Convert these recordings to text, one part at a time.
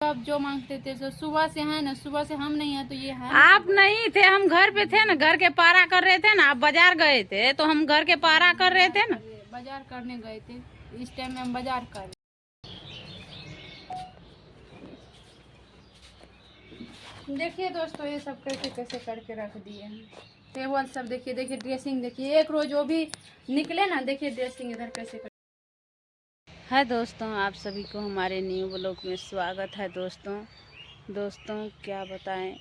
आप जो मांगते थे तो सुबह से है ना, सुबह से हम नहीं है तो ये है। आप नहीं थे, हम घर पे थे ना, घर के पारा कर रहे थे ना। आप बाजार गए थे तो हम घर के पारा कर रहे थे ना। बाजार करने गए थे, इस टाइम में हम बाजार कर रहे। देखिए दोस्तों, ये सब कैसे कैसे करके रख दिए हैं। टेबल सब देखिए, देखिए ड्रेसिंग देखिए, एक रोज वो भी निकले ना, देखिए ड्रेसिंग इधर कैसे कर। है दोस्तों, आप सभी को हमारे न्यू ब्लॉग में स्वागत है। दोस्तों क्या बताएं,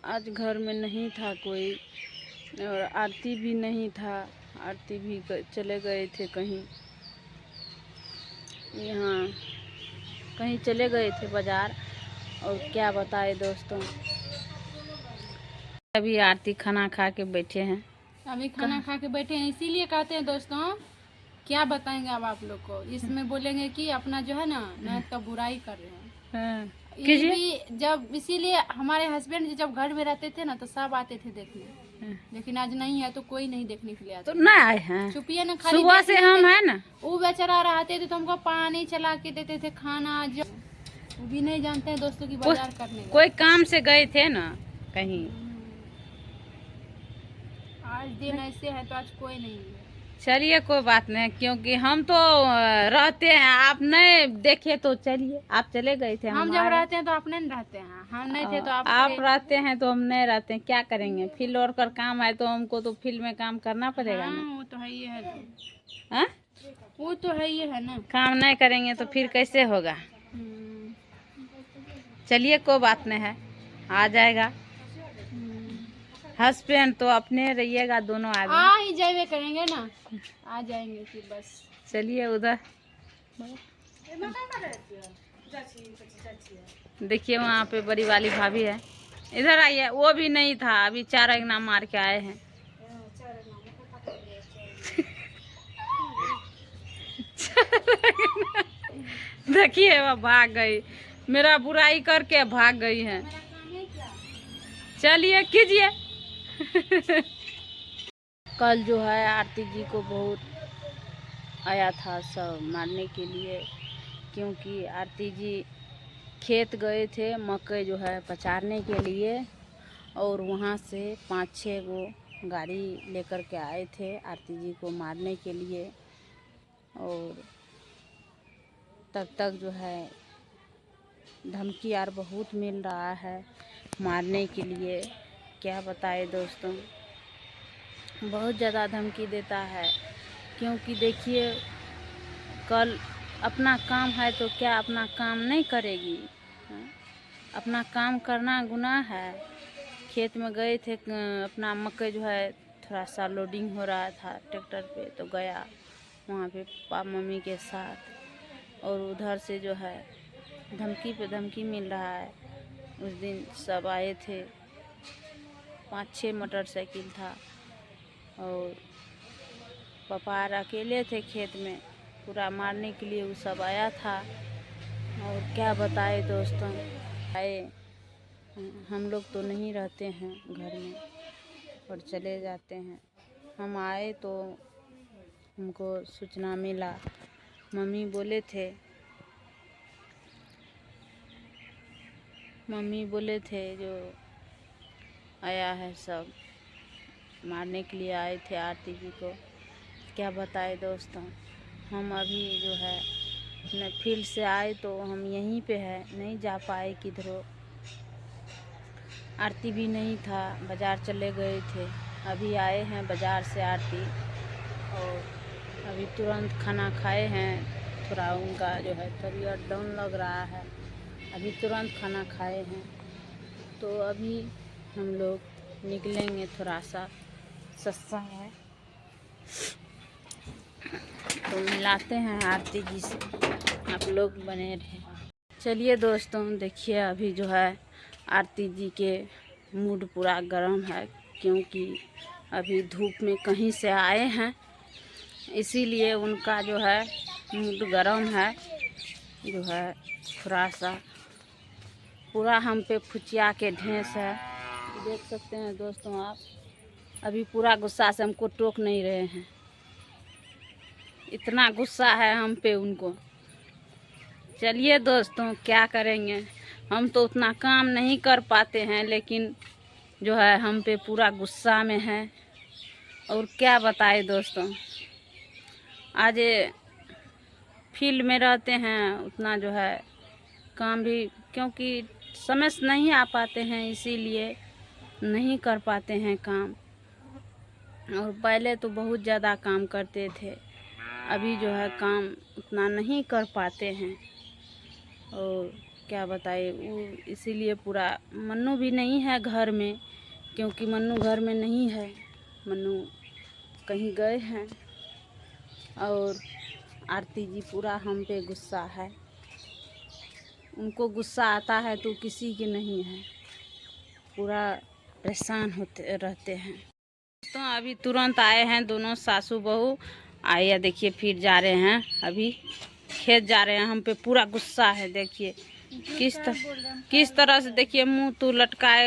आज घर में नहीं था कोई और आरती भी नहीं था। आरती भी चले गए थे कहीं, यहाँ कहीं चले गए थे बाजार। और क्या बताए दोस्तों, अभी आरती खाना खा के बैठे हैं। अभी खाना खा के बैठे हैं, इसीलिए कहते हैं दोस्तों, क्या बताएंगे अब आप लोग को। इसमें बोलेंगे कि अपना जो है ना ननद का बुराई कर रहे हैं। ये भी जब, इसीलिए हमारे हस्बैंड जब घर में रहते थे ना तो सब आते थे देखने, लेकिन आज नहीं है तो कोई नहीं देखने के लिए आता। तो नहीं आए हैं, चुपिए ना, खाली सुबह से हम है ना। वो बेचारा रहते थे तो हमको पानी चला के देते थे, खाना जो वो भी नहीं जानते हैं दोस्तों की बाजार करने कोई काम से गए थे ना कहीं। आज दिन ऐसे है तो आज कोई नहीं है। चलिए कोई बात नहीं, क्योंकि हम तो रहते हैं, आप नहीं देखे तो चलिए, आप चले गए थे। हम जब रहते हैं तो आप नहीं रहते हैं, हम नहीं थे तो आप रहते हैं तो हम नहीं रहते हैं। क्या करेंगे, फील्ड वर्कर काम है तो हमको तो फील्ड में काम करना पड़ेगा ना। वो तो है ही है, हाँ? वो तो है ही है ना। काम नहीं करेंगे तो फिर कैसे होगा। चलिए कोई बात नहीं है, आ जाएगा। हस्बैंड तो अपने रहिएगा, दोनों आदमी आ ही जाए करेंगे ना, आ जाएंगे फिर बस। चलिए उधर देखिए, वहाँ पे बड़ी वाली भाभी है, इधर आइए। वो भी नहीं था, अभी 4 अंगना मार के आए हैं। देखिए वो भाग गई, मेरा बुराई करके भाग गई है। चलिए कीजिए। कल जो है आरती जी को बहुत आया था सब मारने के लिए, क्योंकि आरती जी खेत गए थे मकई जो है पचारने के लिए, और वहाँ से 5-6 गो गाड़ी लेकर के आए थे आरती जी को मारने के लिए। और तब तक जो है धमकी यार बहुत मिल रहा है मारने के लिए। क्या बताए दोस्तों, बहुत ज़्यादा धमकी देता है। क्योंकि देखिए, कल अपना काम है तो क्या अपना काम नहीं करेगी? अपना काम करना गुनाह है। खेत में गए थे, अपना मकई जो है थोड़ा सा लोडिंग हो रहा था ट्रैक्टर पे, तो गया वहाँ पे पापा मम्मी के साथ, और उधर से जो है धमकी पे धमकी मिल रहा है। उस दिन सब आए थे, 5-6 मोटरसाइकिल था, और पापा अकेले थे खेत में, पूरा मारने के लिए वो सब आया था। और क्या बताए दोस्तों, आए हम लोग तो नहीं रहते हैं घर में और चले जाते हैं। हम आए तो हमको सूचना मिला, मम्मी बोले थे जो आया है सब मारने के लिए आए थे आरती जी को। क्या बताए दोस्तों, हम अभी जो है अपने फील्ड से आए तो हम यहीं पे है, नहीं जा पाए किधरों। आरती भी नहीं था, बाज़ार चले गए थे। अभी आए हैं बाज़ार से आरती, और अभी तुरंत खाना खाए हैं। थोड़ा उनका जो है तबीयत डाउन लग रहा है, अभी तुरंत खाना खाए हैं। तो अभी हम लोग निकलेंगे, थोड़ा सा सत्संग है तो मिलाते हैं आरती जी से। आप लोग बने रहे। चलिए दोस्तों, देखिए अभी जो है आरती जी के मूड पूरा गर्म है, क्योंकि अभी धूप में कहीं से आए हैं, इसीलिए उनका जो है मूड गर्म है। जो है थोड़ा सा पूरा हम पे फुचिया के ढेस है, देख सकते हैं दोस्तों आप। अभी पूरा गुस्सा से हमको टोक नहीं रहे हैं, इतना गुस्सा है हम पे उनको। चलिए दोस्तों, क्या करेंगे, हम तो उतना काम नहीं कर पाते हैं, लेकिन जो है हम पे पूरा गुस्सा में है। और क्या बताए दोस्तों, आज फील्ड में रहते हैं, उतना जो है काम भी क्योंकि समय से नहीं आ पाते हैं, इसीलिए नहीं कर पाते हैं काम। और पहले तो बहुत ज़्यादा काम करते थे, अभी जो है काम उतना नहीं कर पाते हैं। और क्या बताए, वो इसीलिए पूरा मन्नू भी नहीं है घर में, क्योंकि मन्नू घर में नहीं है, मन्नू कहीं गए हैं। और आरती जी पूरा हम पे गुस्सा है, उनको गुस्सा आता है तो किसी के नहीं है, पूरा परेशान होते रहते हैं। तो अभी तुरंत आए हैं दोनों सासू बहू, आइए देखिए फिर जा रहे हैं, अभी खेत जा रहे हैं। हम पे पूरा गुस्सा है, देखिए किस तरह से देखिए मुंह तो लटकाए